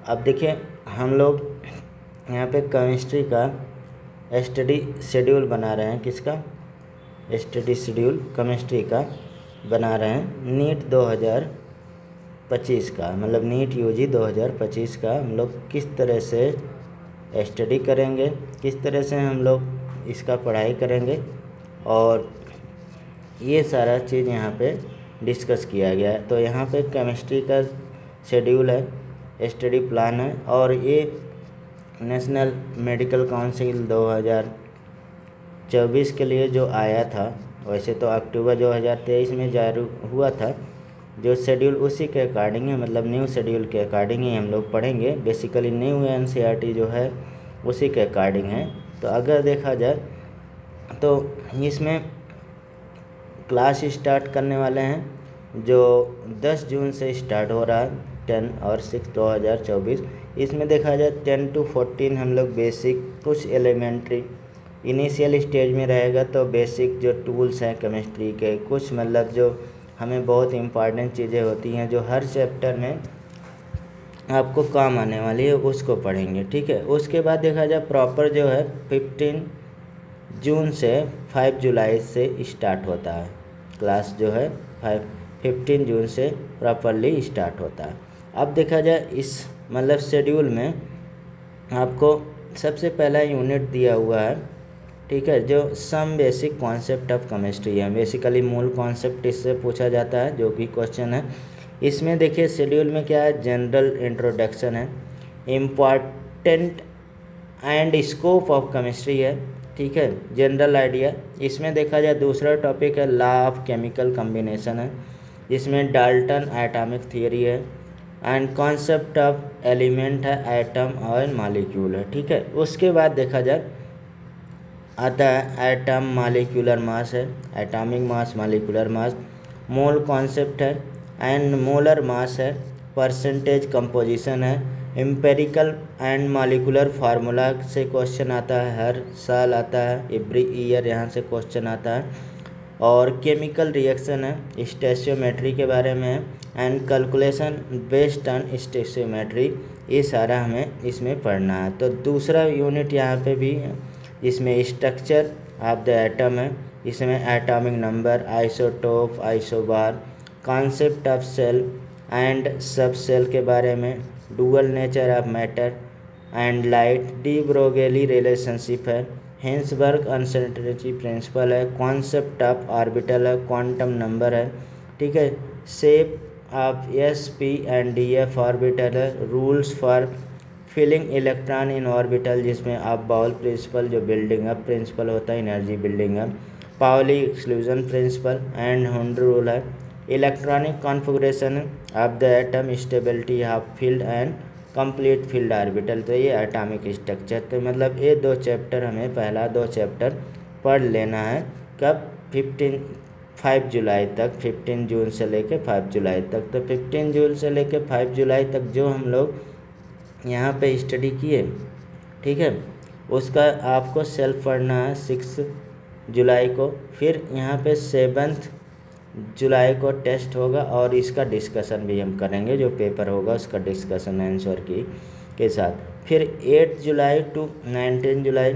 अब देखिए हम लोग यहाँ पे केमिस्ट्री का स्टडी शेड्यूल बना रहे हैं। किसका स्टडी शेड्यूल? केमिस्ट्री का बना रहे हैं नीट 2025 का, मतलब नीट यूजी 2025 का हम लोग किस तरह से स्टडी करेंगे, किस तरह से हम लोग इसका पढ़ाई करेंगे, और ये सारा चीज़ यहाँ पे डिस्कस किया गया है। तो यहाँ पे केमिस्ट्री का शेड्यूल है, स्टडी प्लान है, और ये नेशनल मेडिकल काउंसिल 2024 के लिए जो आया था, वैसे तो अक्टूबर 2023 में जारी हुआ था, जो शेड्यूल उसी के अकॉर्डिंग है, मतलब न्यू शेड्यूल के अकॉर्डिंग ही हम लोग पढ़ेंगे। बेसिकली न्यू एनसीईआरटी जो है उसी के अकॉर्डिंग है। तो अगर देखा जाए तो इसमें क्लास स्टार्ट करने वाले हैं जो 10 जून से स्टार्ट हो रहा है, 10 और 6 2024। इसमें देखा जाए 10 to 14 हम लोग बेसिक, कुछ एलिमेंट्री इनिशियल स्टेज में रहेगा, तो बेसिक जो टूल्स हैं केमिस्ट्री के, कुछ मतलब जो हमें बहुत इम्पॉर्टेंट चीज़ें होती हैं जो हर चैप्टर में आपको काम आने वाली है, उसको पढ़ेंगे। ठीक है। उसके बाद देखा जाए प्रॉपर जो है 15 जून से 5 जुलाई से स्टार्ट होता है क्लास, जो है 15 जून से प्रॉपरली स्टार्ट होता है। अब देखा जाए इस मतलब शेड्यूल में आपको सबसे पहला यूनिट दिया हुआ है, ठीक है, जो some basic concept of chemistry है। बेसिकली मूल कॉन्सेप्ट इससे पूछा जाता है, जो कि क्वेश्चन है। इसमें देखिए शेड्यूल में क्या है, जनरल इंट्रोडक्शन है, important and scope of chemistry है, ठीक है, जनरल आइडिया। इसमें देखा जाए दूसरा टॉपिक है लॉ ऑफ केमिकल कॉम्बिनेशन है, जिसमें डाल्टन एटॉमिक थियरी है, एंड कॉन्सेप्ट ऑफ एलिमेंट है, एटम और मॉलिक्यूल है, ठीक है। उसके बाद देखा जाए आता है एटम मॉलिक्यूलर मास है, atomic mass, molecular mass, mole concept है, एंड मोलर मास है, परसेंटेज कंपोजिशन है, एम्पेरिकल एंड मॉलिक्यूलर फार्मूला से क्वेश्चन आता है, हर साल आता है, एवरी ईयर यहाँ से क्वेश्चन आता है, और केमिकल रिएक्शन है, स्टेशियोमेट्री के बारे में है, एंड कैलकुलेशन बेस्ड ऑन स्टेशियोमेट्री। ये सारा हमें इसमें पढ़ना है। तो दूसरा यूनिट यहाँ पे भी है, इसमें स्ट्रक्चर ऑफ द एटम है, इसमें atomic number, isotope, isobar, concept of shell and subshell के बारे में, dual nature of matter and light, de Broglie relationship है, हिंसबर्ग अनसर्टेनिटी प्रिंसिपल है, कॉन्सेप्ट ऑफ ऑर्बिटल है, क्वांटम नंबर है, ठीक है, shape of s p and d f orbital है, rules for filling electron in orbital, जिसमें आप बाउल प्रिंसिपल जो बिल्डिंग अप प्रिंसिपल होता है, energy building up, Pauli exclusion principle and Hund rule है, electronic configuration of the atom, stability of field and complete filled orbital. तो ये एटॉमिक स्ट्रक्चर, तो मतलब ये 2 चैप्टर हमें पहला 2 चैप्टर पढ़ लेना है। कब? 5 जुलाई तक, 15 जून से लेके 5 जुलाई तक। तो 15 जून से लेके 5 जुलाई तक जो हम लोग यहाँ पे स्टडी किए, ठीक है, उसका आपको सेल्फ पढ़ना है 6 जुलाई को। फिर यहाँ पे 7 जुलाई को टेस्ट होगा, और इसका डिस्कशन भी हम करेंगे, जो पेपर होगा उसका डिस्कशन आंसर की के साथ। फिर 8 जुलाई टू 19 जुलाई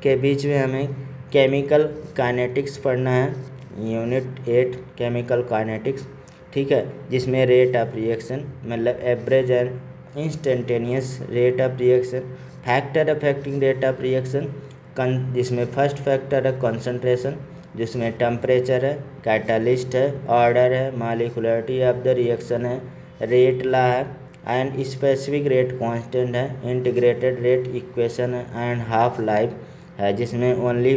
के बीच में हमें केमिकल काइनेटिक्स पढ़ना है, यूनिट 8 केमिकल काइनेटिक्स, ठीक है, जिसमें रेट ऑफ रिएक्शन, मतलब average and instantaneous rate of reaction, factor affecting rate of reaction, जिसमें फर्स्ट फैक्टर है कंसंट्रेशन, जिसमें टेम्परेचर है, कैटालिस्ट है, ऑर्डर है, मॉलिक्यूलरिटी ऑफ द रिएक्शन है, रेट लॉ है, एंड स्पेसिफिक रेट कांस्टेंट है, इंटीग्रेटेड रेट इक्वेशन है, एंड हाफ लाइफ है, जिसमें only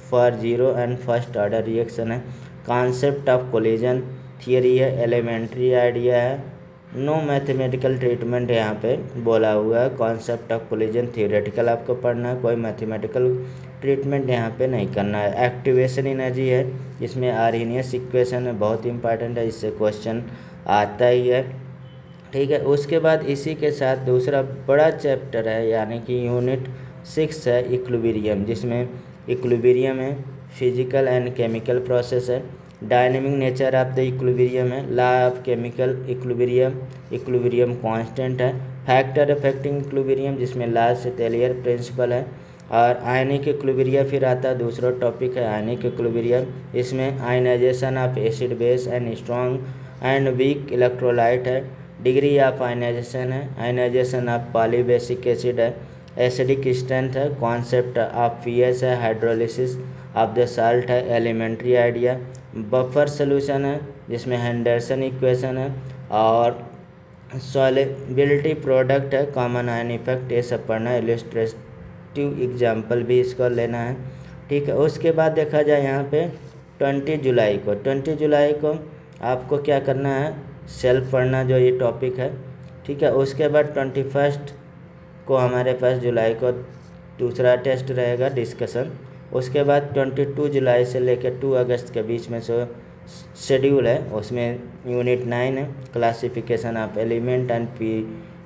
for 0 and first order reaction है, कॉन्सेप्ट ऑफ कोलिजन थियरी है, एलिमेंट्री आइडिया है, नो मैथमेटिकल ट्रीटमेंट यहाँ पे बोला हुआ है, कॉन्सेप्ट ऑफ कोलिजन थियोरेटिकल आपको पढ़ना है, कोई मैथमेटिकल ट्रीटमेंट यहाँ पे नहीं करना है। एक्टिवेशन एनर्जी है, इसमें आर्हेनियस इक्वेशन है, बहुत इंपॉर्टेंट है, इससे क्वेश्चन आता ही है, ठीक है। उसके बाद इसी के साथ दूसरा बड़ा चैप्टर है, यानी कि यूनिट 6 है इक्विलिब्रियम, जिसमें इक्विलिब्रियम है, फिजिकल एंड केमिकल प्रोसेस है, dynamic nature of the equilibrium है, law of chemical equilibrium, equilibrium constant है, फैक्टर अफेक्टिंग इक्विलिब्रियम जिसमें लास्ट टेलियर प्रिंसिपल है। और आयनिक इक्विलिब्रियम फिर आता है, दूसरा टॉपिक है आयनिक इक्विलिब्रियम। इसमें ionization of acid base and strong and weak electrolyte है। डिग्री ऑफ आयनाइजेशन है, आयनाइजेशन ऑफ पॉलीबेसिक एसिड है। एसिडिक स्ट्रेंथ है, कॉन्सेप्ट ऑफ पीएच है, हाइड्रोलिसिस ऑफ द साल्ट है, एलिमेंट्री आइडिया। बफर सोल्यूशन है जिसमें Henderson equation है। और सॉल्युबिलिटी प्रोडक्ट है, कॉमन आयन इफेक्ट, ये सब पढ़ना है। इलस्ट्रेटिव एग्जाम्पल भी इसको लेना है, ठीक है। उसके बाद देखा जाए यहाँ पे 20 जुलाई को आपको क्या करना है, सेल्फ पढ़ना जो ये टॉपिक है, ठीक है। उसके बाद 21 को हमारे पास जुलाई को दूसरा टेस्ट रहेगा डिस्कशन। उसके बाद 22 जुलाई से लेकर 2 अगस्त के बीच में जो शेड्यूल है उसमें यूनिट 9 है, classification of element and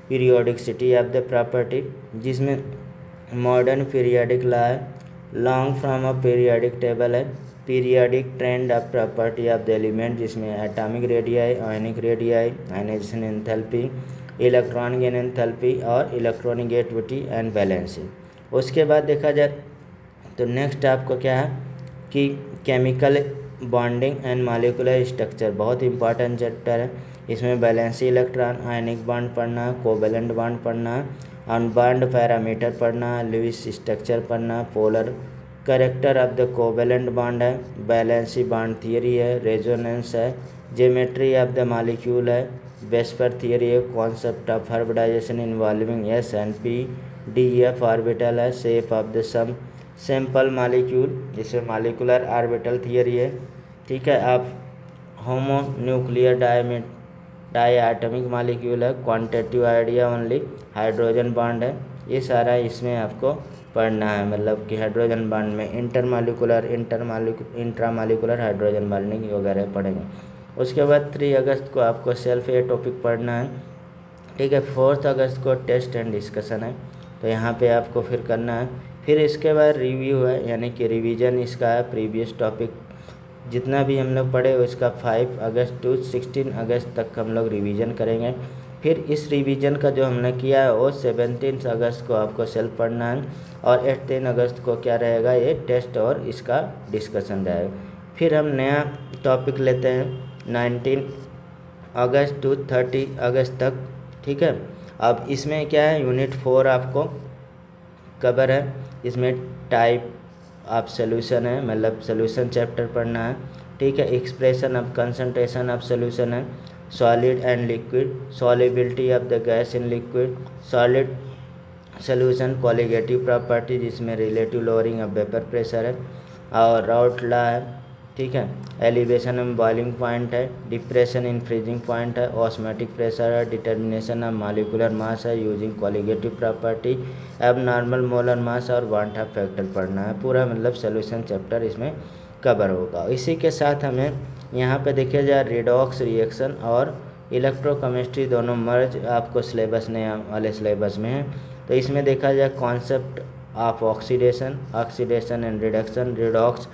periodicity of the property, जिसमें मॉडर्न पीरियोडिक लॉ है, long form of periodic table है, periodic trend of property of the element जिसमें atomic radii, ionic radii, ionisation enthalpy, electronic enthalpy और electronegativity and balancing. उसके बाद देखा जाए तो नेक्स्ट आपको क्या है कि chemical bonding and molecular structure, बहुत इंपॉर्टेंट चैप्टर है। इसमें बैलेंसी इलेक्ट्रॉन, आयनिक बॉन्ड पढ़ना, कोवेलेंट बॉन्ड पढ़ना, अनबॉन्ड पैरामीटर पढ़ना, लुईस स्ट्रक्चर पढ़ना, polar character of the covalent bond है, बैलेंसी बॉन्ड थियरी है, रेजोनेंस है, ज्योमेट्री ऑफ द मॉलिक्यूल है, वेस्पर थियरी है, concept of hybridisation involving s and p d f orbital है, shape of the some sample molecule जिसमें molecular orbital theory है, ठीक है। आप होमो न्यूक्लियर डायटॉमिक मॉलिक्यूल है, quantitative idea only, hydrogen bond है, ये सारा इसमें आपको पढ़ना है। मतलब कि हाइड्रोजन बॉन्ड में इंट्रामॉलिक्यूलर हाइड्रोजन बॉन्डिंग वगैरह पढ़ेंगे। उसके बाद 3 अगस्त को आपको सेल्फ ये टॉपिक पढ़ना है, ठीक है। 4 अगस्त को टेस्ट एंड डिस्कशन है, तो यहाँ पे आपको फिर करना है। फिर इसके बाद रिव्यू है, यानी कि रिवीजन इसका है, प्रीवियस टॉपिक जितना भी हम लोग पढ़े उसका 5 अगस्त टू 16 अगस्त तक हम लोग रिवीजन करेंगे। फिर इस रिवीजन का जो हमने किया है वो 17 अगस्त को आपको सेल्फ पढ़ना है, और 18 अगस्त को क्या रहेगा, ये टेस्ट और इसका डिस्कशन रहेगा। फिर हम नया टॉपिक लेते हैं 19 अगस्त टू 30 अगस्त तक, ठीक है। अब इसमें क्या है, यूनिट 4 आपको कवर है, इसमें टाइप ऑफ सोल्यूशन है, मतलब सोल्यूशन चैप्टर पढ़ना है, ठीक है। Expression of concentration of solution है, solid and liquid, solubility of the gas in liquid, solid solution colligative property जिसमें relative lowering of vapour pressure है, और राउट लॉ है, ठीक है। एलिवेशन ऑफ बॉइलिंग पॉइंट है, डिप्रेशन इन फ्रीजिंग पॉइंट है, osmotic pressure है, डिटर्मिनेशन ऑफ मॉलिक्यूलर मास है यूजिंग कोलिगेटिव प्रॉपर्टी, अब नॉर्मल मोलर मास और वांट ऑफ फैक्टर पढ़ना है। पूरा मतलब सोल्यूशन चैप्टर इसमें कवर होगा। इसी के साथ हमें यहाँ पे देखिए जाए रिडॉक्स रिएक्शन और इलेक्ट्रोकेमिस्ट्री दोनों मर्ज आपको सिलेबस नया वाले सिलेबस में है। तो इसमें देखा जाए concept of oxidation and reduction, redox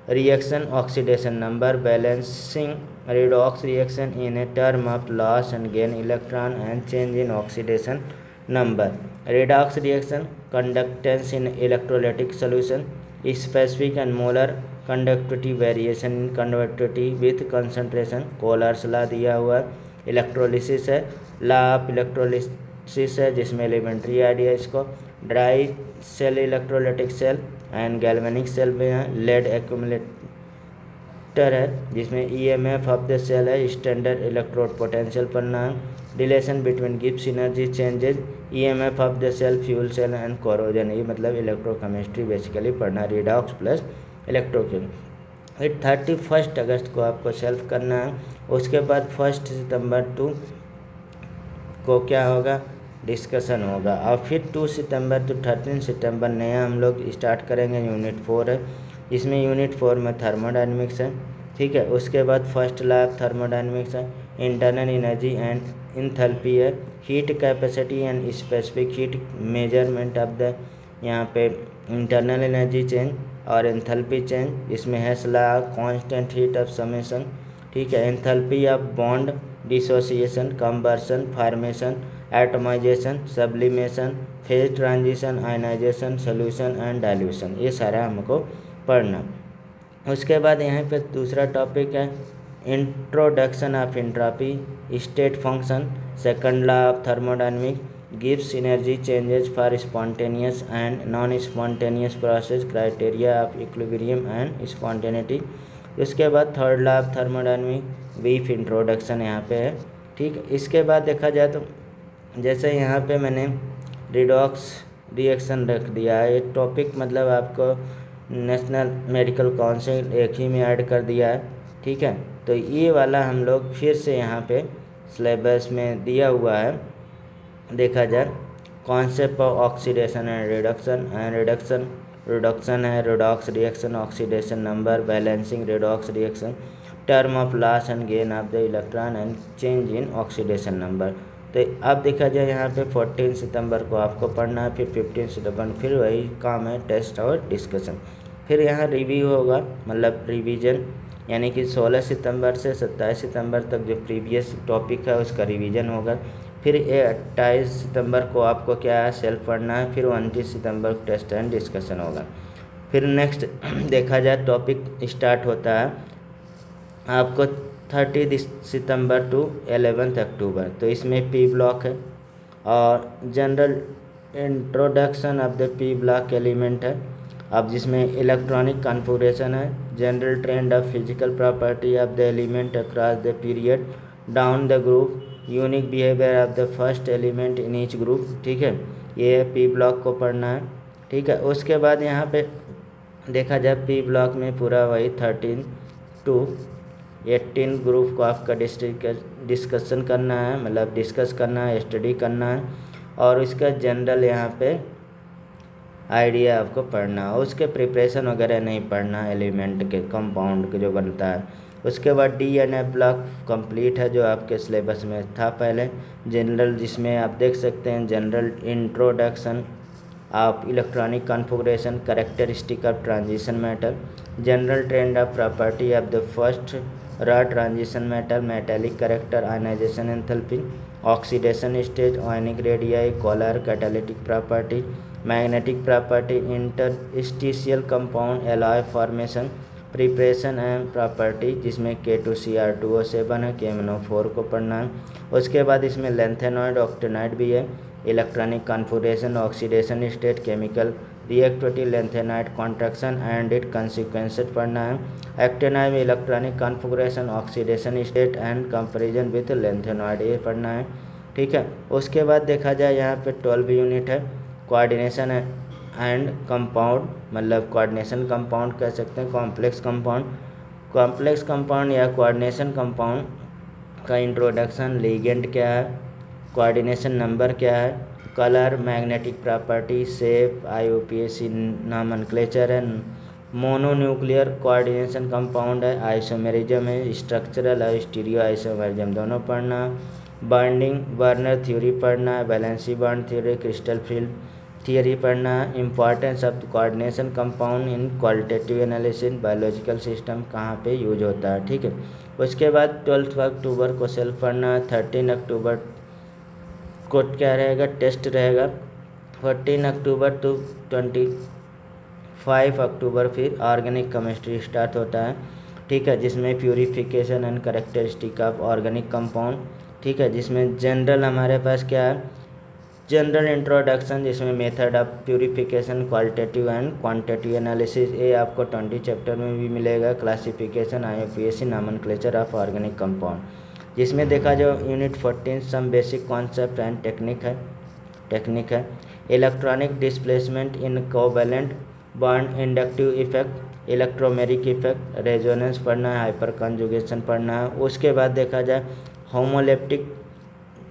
reaction, oxidation number, balancing redox reaction in a term of loss and gain electron and change in oxidation number, redox reaction, conductance in electrolytic solution, specific and molar conductivity variation in conductivity with concentration, Kohlrausch's law दिया हुआ, electrolysis है, law of electrolysis है जिसमें elementary idea इसको, dry cell electrolytic cell and galvanic cell में है, lead accumulator है जिसमें ईएमएफ ऑफ द सेल है, स्टैंडर्ड इलेक्ट्रोड पोटेंशियल पढ़ना है, relation between Gibbs energy changes, EMF of the cell, fuel cell and corrosion, ये मतलब इलेक्ट्रोकेमिस्ट्री बेसिकली पढ़ना, रिडॉक्स प्लस इलेक्ट्रोकेमिस्ट्री। 31 अगस्त को आपको सेल्फ करना है। उसके बाद 1 सितंबर 2 को क्या होगा, डिस्कशन होगा, और फिर 2 सितंबर टू 13 सितंबर नया हम लोग स्टार्ट करेंगे, यूनिट 4 है। इसमें यूनिट 4 में थर्मोडायनेमिक्स है, ठीक है। उसके बाद फर्स्ट लॉ ऑफ थर्मोडायनेमिक्स है, इंटरनल एनर्जी एंड इंथैल्पी है, heat capacity and specific heat measurement of the, यहाँ पे इंटरनल एनर्जी चेंज और एंथैल्पी चेंज, इसमें है law constant heat of summation, ठीक है। Enthalpy of bond dissociation, combustion, formation, atomisation, sublimation, phase transition, ionisation, solution and dilution, ये सारा हमको पढ़ना। उसके बाद यहाँ पे दूसरा टॉपिक है introduction of entropy, state function, second law of thermodynamic, gives energy changes for spontaneous and non spontaneous process, criteria of equilibrium and spontaneity. उसके बाद third law of thermodynamic, brief introduction यहाँ पे है। ठीक, इसके बाद देखा जाए तो जैसे यहाँ पे मैंने रिडॉक्स रिएक्शन रख दिया है, ये टॉपिक मतलब आपको नेशनल मेडिकल काउंसिल एक ही में ऐड कर दिया है। ठीक है, तो ये वाला हम लोग फिर से यहाँ पे सिलेबस में दिया हुआ है। देखा जाए concept of oxidation and reduction, reduction है redox reaction, oxidation number, balancing redox reaction, term of loss and gain of the electron and change in oxidation number. तो अब देखा जाए यहाँ पे 14 सितंबर को आपको पढ़ना है, फिर 15 सितंबर फिर वही काम है, टेस्ट और डिस्कशन। फिर यहाँ रिव्यू होगा, मतलब रिवीजन, यानी कि 16 सितंबर से 27 सितंबर तक जो प्रीवियस टॉपिक है उसका रिवीजन होगा। फिर 28 सितंबर को आपको क्या है, सेल्फ पढ़ना है। फिर 29 सितंबर को टेस्ट एंड डिस्कशन होगा। फिर नेक्स्ट देखा जाए टॉपिक स्टार्ट होता है आपको 30 सितंबर टू 11 अक्टूबर। तो इसमें पी ब्लॉक है और general introduction of the P block element है, अब जिसमें इलेक्ट्रॉनिक कॉन्फ़िगरेशन है, general trend of physical property of the element across the period, down the group, unique behaviour of the first element in each group. ठीक है, ये P block को पढ़ना है। ठीक है, उसके बाद यहाँ पे देखा जाए पी ब्लॉक में पूरा वही 13 टू 18 ग्रुप को आपका डिस्कशन करना है, मतलब डिस्कस करना है, स्टडी करना है, और इसका जनरल यहाँ पे आइडिया आपको पढ़ना है। उसके प्रिपरेशन वगैरह नहीं पढ़ना है, एलिमेंट के कंपाउंड के जो बनता है। उसके बाद डीएनए ब्लॉक कंप्लीट है जो आपके सिलेबस में था पहले, जनरल, जिसमें आप देख सकते हैं general introduction of electronic configuration, characteristic of transition metal, general trend of property of the first row transition metal, metallic character, ionization enthalpy, oxidation stage, ionic radii, colour, catalytic property, magnetic property, interstitial compound, alloy formation, preparation and property, जिसमें K2Cr2O7 है, KMnO4 को पढ़ना है। उसके बाद इसमें lanthanoid ऑक्टेनॉइड भी है, electronic configuration, oxidation state, chemical reactivity, lanthanoid contraction and it consequences पढ़ना है। एक्टेनॉइड में electronic configuration, oxidation state and comparison with lanthanoid, ये पढ़ना है। ठीक है, उसके बाद देखा जाए यहाँ पे 12 यूनिट है, कोऑर्डिनेशन एंड कंपाउंड, मतलब कोऑर्डिनेशन कंपाउंड कह सकते हैं, कॉम्प्लेक्स कंपाउंड, कॉम्प्लेक्स कंपाउंड या कोऑर्डिनेशन कंपाउंड का इंट्रोडक्शन, लिगेंड क्या है, कोऑर्डिनेशन नंबर क्या है, colour, magnetic property, shape, IUPAC nomenclature है, मोनोन्यूक्लियर कोऑर्डिनेशन कंपाउंड है, आइसोमेरिज्म है, स्ट्रक्चरल और स्टीरियो आइसोमेरिज्म दोनों पढ़ना, बॉन्डिंग वर्नर थ्योरी पढ़ना है, valency bond theory, crystal field theory पढ़ना है, importance of coordination compound in qualitative analysis, biological system कहाँ पे यूज होता है। ठीक है, उसके बाद 12 अक्टूबर को सेल्फ पढ़ना है, 13 अक्टूबर को क्या रहेगा, टेस्ट रहेगा, 14 अक्टूबर टू 25 अक्टूबर फिर ऑर्गेनिक केमिस्ट्री स्टार्ट होता है। ठीक है, जिसमें purification and characteristic of organic compound. ठीक है, जिसमें जनरल हमारे पास क्या है, जनरल इंट्रोडक्शन, जिसमें method of purification, qualitative and quantitative analysis, ये आपको 20 चैप्टर में भी मिलेगा, classification, IUPAC nomenclature of organic compound, जिसमें देखा जो unit 14 some basic concept and technique है, electronic displacement in covalent bond, inductive effect, electromeric effect, resonance पढ़ना है, हाइपर कॉन्जुगेशन पढ़ना है। उसके बाद देखा जाए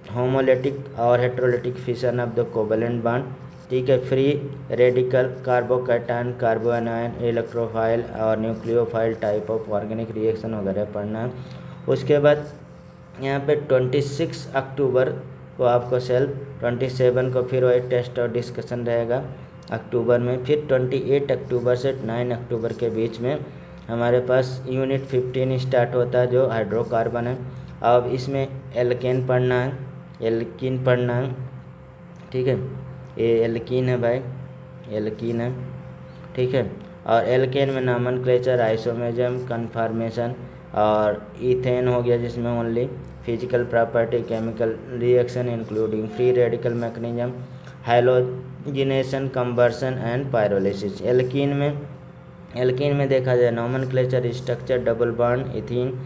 होमोलेटिक और heterolytic fission of the covalent bond. ठीक है, free radical, carbocation, carbanion, electrophile और nucleophile type of organic reaction वगैरह पढ़ना है। उसके बाद यहाँ पे 26 अक्टूबर को आपको सेल्फ, 27 को फिर वही टेस्ट और डिस्कशन रहेगा अक्टूबर में। फिर 28 अक्टूबर से 9 अक्टूबर के बीच में हमारे पास यूनिट 15 स्टार्ट होता है जो हाइड्रोकार्बन है। अब इसमें एल्केन पढ़ना है, एल्कीन पढ़ना है, ठीक है। ये एल्कीन है भाई, एल्कीन है, ठीक है। और एल्केन में नॉमेनक्लेचर, आइसोमेरिज्म, कन्फर्मेशन, और इथेन हो गया जिसमें only physical property, chemical reaction including free radical mechanism, halogenation, combustion and pyrolysis. Alkene में देखा जाए nomenclature, structure, double bond, ethene,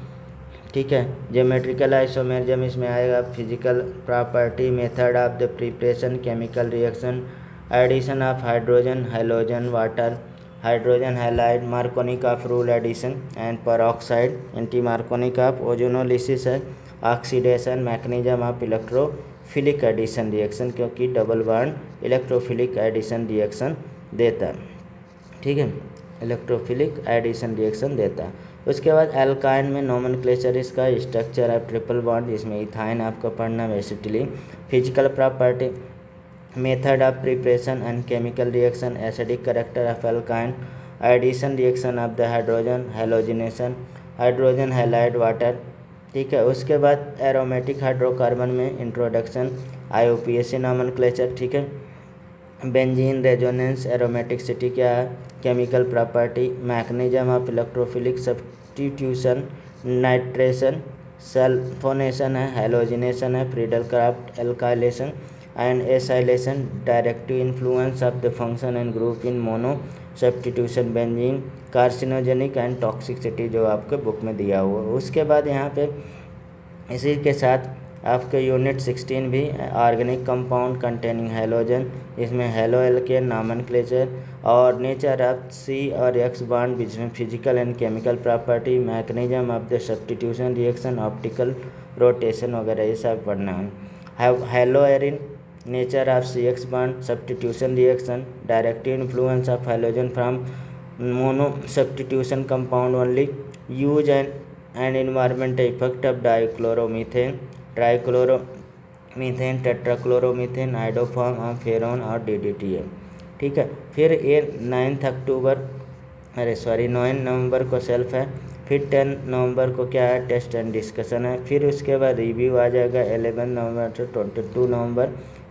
ठीक है। ज्योमेट्रिकल आइसोमेरिज्म इसमें आएगा, physical property, method of the preparation, chemical reaction, addition of hydrogen, halogen, water, hydrogen halide, Markovnikov rule addition and peroxide, anti Markovnikov ozonolysis है, oxidation, mechanism of electrophilic addition reaction, क्योंकि double bond electrophilic addition reaction देता है, ठीक है, electrophilic addition reaction देता है। उसके बाद एल्काइन में नॉमेनक्लेचर इसका, स्ट्रक्चर है ट्रिपल बॉन्ड, इसमें इथाइन आपको पढ़ना है basically, physical property, method of preparation and chemical reaction, acidic character of alkyne, addition reaction of the hydrogen, halogenation, hydrogen halide, water, ठीक है। उसके बाद एरोमेटिक हाइड्रोकार्बन में इंट्रोडक्शन, IUPAC नॉमेनक्लेचर, ठीक है। बेंजीन, रेजोनेंस, एरोमेटिसिटी क्या है, chemical property, mechanism of electrophilic substitution, nitration, sulphonation है, हैलोजिनेशन है, Friedel Craft, alkylation and acylation, directive influence of the function and group in mono substitution, benzene, carcinogenic and toxicity जो आपके book में दिया हुआ है। उसके बाद यहाँ पे इसी के साथ आपके यूनिट 16 भी, ऑर्गेनिक कंपाउंड कंटेनिंग हैलोजन, इसमें हैलो एल्केन नॉमेनक्लेचर और नेचर ऑफ C और X बॉन्ड, जिसमें physical and chemical property, mechanism of the substitution reaction, optical rotation वगैरह ये सब पढ़ना है। Halo arene, nature of CX bond, substitution reaction, directive influence of halogen from mono substitution compound only, use and environmental effect of dichloromethane, trichloromethane, tetrachloromethane, iodoform और freon और DDT है, ठीक है। फिर ये 9 नवंबर को सेल्फ है, फिर 10 नवंबर को क्या है, टेस्ट एंड डिस्कशन है, फिर उसके बाद रिव्यू आ जाएगा 11 नवंबर से 22 नवंबर,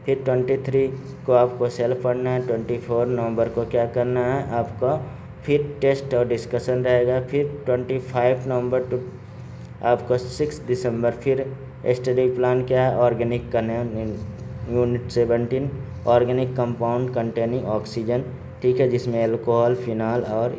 फिर 23 को आपको सेल्फ पढ़ना है, 24 नवंबर को क्या करना है आपको, फिर टेस्ट और डिस्कशन रहेगा, फिर 25 नवंबर टू आपको 6 दिसंबर फिर स्टडी प्लान क्या है, ऑर्गेनिक करने, unit 17 organic compound containing oxygen, ठीक है, जिसमें एल्कोहल, फिनॉल और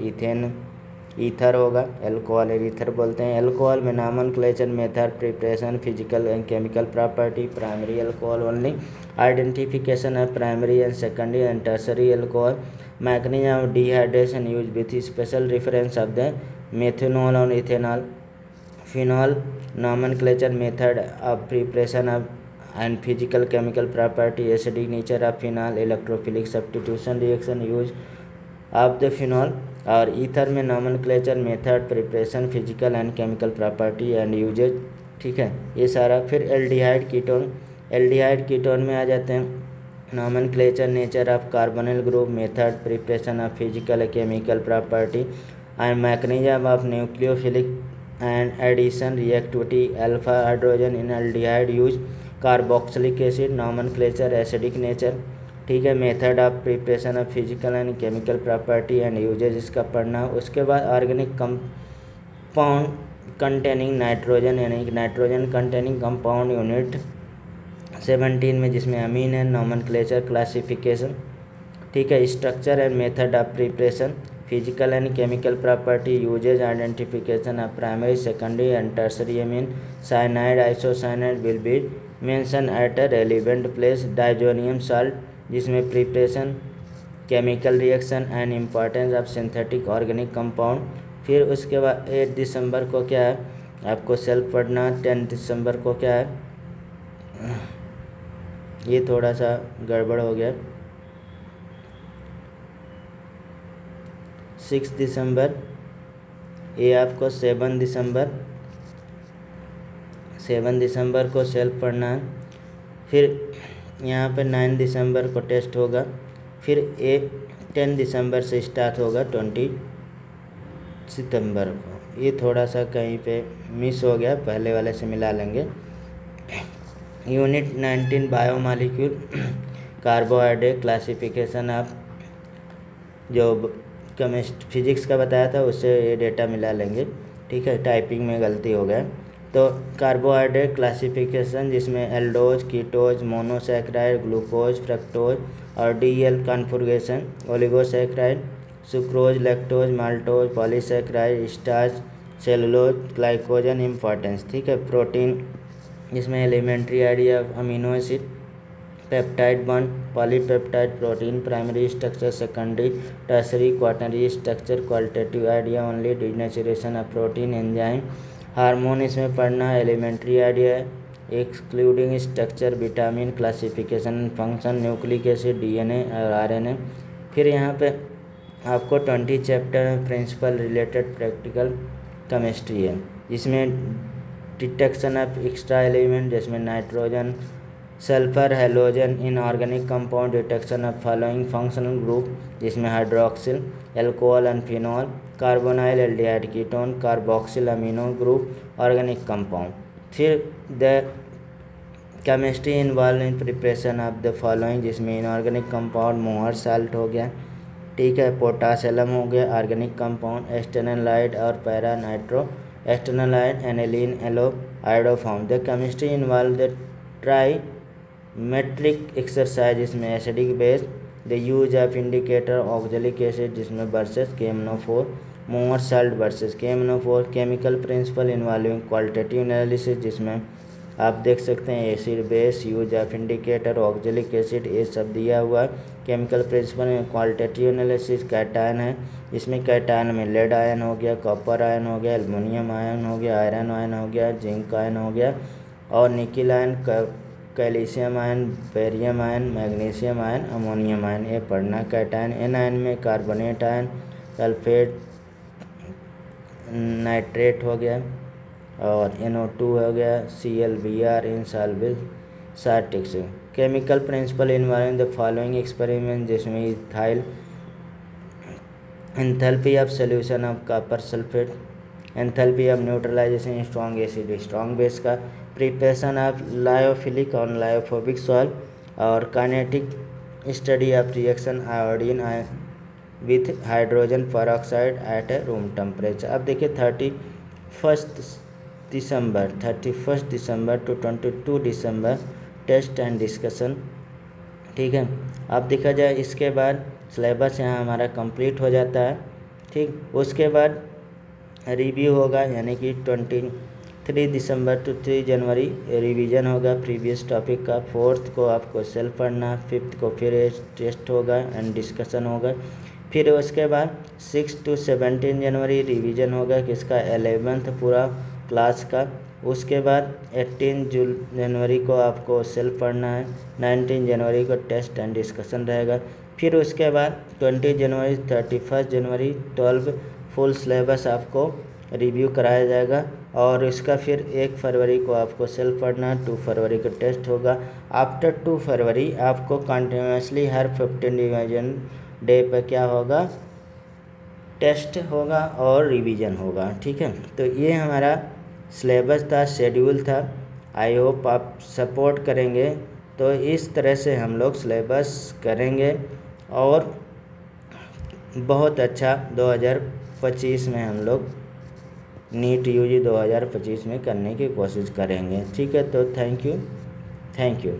ईथर होगा, एल्कोहल और ईथर बोलते हैं। एल्कोहल में nomenclature, method, preparation, physical and chemical property, primary alcohol only, identification है primary and secondary and tertiary alcohol, mechanism of dehydration use with special reference of the methanol और ethanol, phenol nomenclature, method of preparation of and physical chemical property, acidic nature of phenol, electrophilic substitution reaction, use of the phenol, और ether में nomenclature, method, preparation, physical and chemical property and uses, ठीक है, ये सारा। फिर aldehyde ketone में आ जाते हैं, nomenclature, nature of carbonyl group, method, preparation of physical chemical property and mechanism of nucleophilic and addition reactivity, alpha hydrogen in aldehyde use, carboxylic acid, nomenclature, acidic nature, ठीक है, method of preparation of physical and chemical property and uses इसका पढ़ना। उसके बाद organic compound containing nitrogen, यानी nitrogen containing compound unit 17 में, जिसमें amine है, नॉमेनक्लेचर, क्लासिफिकेशन, ठीक है, structure and method of preparation, physical and chemical property, uses, identification of primary, secondary and tertiary amine, cyanide, isocyanide will be mention at a relevant place, diazonium salt, जिसमें preparation, chemical reaction and importance of synthetic organic compound. फिर उसके बाद 8 दिसंबर को क्या है आपको self पढ़ना, 10 दिसंबर को क्या है, ये थोड़ा सा गड़बड़ हो गया, 6 दिसंबर, ये आपको 7 दिसंबर को सेल्फ पढ़ना है। फिर यहाँ पे 9 दिसंबर को टेस्ट होगा, फिर 10 दिसंबर से स्टार्ट होगा 20 सितंबर को। ये थोड़ा सा कहीं पे मिस हो गया, पहले वाले से मिला लेंगे। Unit 19 biomolecule carbohydrate classification of, जो फिजिक्स का बताया था उससे ये डेटा मिला लेंगे। ठीक है, टाइपिंग में गलती हो गया। तो कार्बोहाइड्रेट क्लासिफिकेशन जिसमें aldose, ketose, monosaccharide, glucose, fructose और D L configuration, oligosaccharide, sucrose, lactose, maltose, polysaccharide, starch, cellulose, glycogen, importance. ठीक है, प्रोटीन जिसमें elementary idea amino acid, peptide bond, polypeptide protein, primary structure, secondary, tertiary, quaternary structure, qualitative idea only, denaturation of protein, enzyme, hormone इसमें पढ़ना, elementary idea excluding structure, vitamin, classification, function, nucleic acid, DNA और RNA. फिर यहाँ पे आपको 20 chapter में principal related practical chemistry है, जिसमें डिटेक्शन ऑफ एक्स्ट्रा एलिमेंट जिसमें nitrogen, sulphur, halogen, inorganic compound, detection of following functional group जिसमें hydroxyl, alcohol and phenol, carbonyl, aldehyde ketone, carboxyl amino group, organic compound. फिर the chemistry involve in preparation of the following जिसमें inorganic compound Mohr salt हो गया, ठीक है, potash alum हो गया, organic compound acetanilide और पैरा नाइट्रो एस्टेनालाइड, एनिलीन, एलो, iodoform. The chemistry involve the titrimetric exercise जिसमें acidic base, the use of indicator oxalic acid जिसमें versus KMnO4, Mohr salt versus KMnO4, chemical principle involving qualitative analysis जिसमें आप देख सकते हैं acid base, use of indicator oxalic acid, ये सब दिया हुआ है। केमिकल प्रिंसिपल में क्वालिटेटिव एनालिसिस कैटायन है, इसमें कैटायन में लेड आयन हो गया, कॉपर आयन हो गया, एल्युमिनियम आयन हो गया, आयरन आयन हो गया, जिंक आयन हो गया और nickel ion, calcium ion, barium ion, magnesium ion, ammonium ion, ये पढ़ना कैटायन। एन आयन में कार्बोनेट आयन, सल्फेट, नाइट्रेट हो गया और NO2 हो गया, ClBr, इनसॉल्युबल सार्टिक्स। Chemical principle involving the following experiment जिसमें ethyl, enthalpy of solution of copper sulphate, enthalpy of neutralization strong acid strong base का, प्रिपरेशन ऑफ लायोफिलिक और लायोफोबिक सॉल्ट और kinetic study of reaction iodine with hydrogen peroxide eight a room temperature. अब देखिए 31 December to 22 December test and discussion. ठीक है, अब देखा जाए इसके बाद सिलेबस यहाँ हमारा कंप्लीट हो जाता है। ठीक, उसके बाद रिव्यू होगा, यानी कि 23 दिसंबर टू 3 जनवरी रिवीजन होगा प्रीवियस टॉपिक का। 4th को आपको सेल्फ पढ़ना, 5th को फिर टेस्ट होगा एंड डिस्कशन होगा। फिर उसके बाद 6 to 17 जनवरी रिवीजन होगा किसका, 11th पूरा क्लास का। उसके बाद 18 जनवरी को आपको सेल्फ पढ़ना है, 19 जनवरी को टेस्ट एंड डिस्कशन रहेगा। फिर उसके बाद 20 जनवरी 31 जनवरी 12 फुल सिलेबस आपको रिव्यू कराया जाएगा और इसका फिर 1 फरवरी को आपको सेल्फ पढ़ना, 2 फरवरी को टेस्ट होगा। आफ्टर 2 फरवरी आपको कंटिन्यूसली हर 15 डिवीजन डे पर क्या होगा, टेस्ट होगा और रिवीजन होगा। ठीक है, तो ये हमारा सिलेबस था, शेड्यूल था। आई होप आप सपोर्ट करेंगे। तो इस तरह से हम लोग सिलेबस करेंगे और बहुत अच्छा 2025 में हम लोग नीट UG 2025 में करने की कोशिश करेंगे। ठीक है, तो थैंक यू।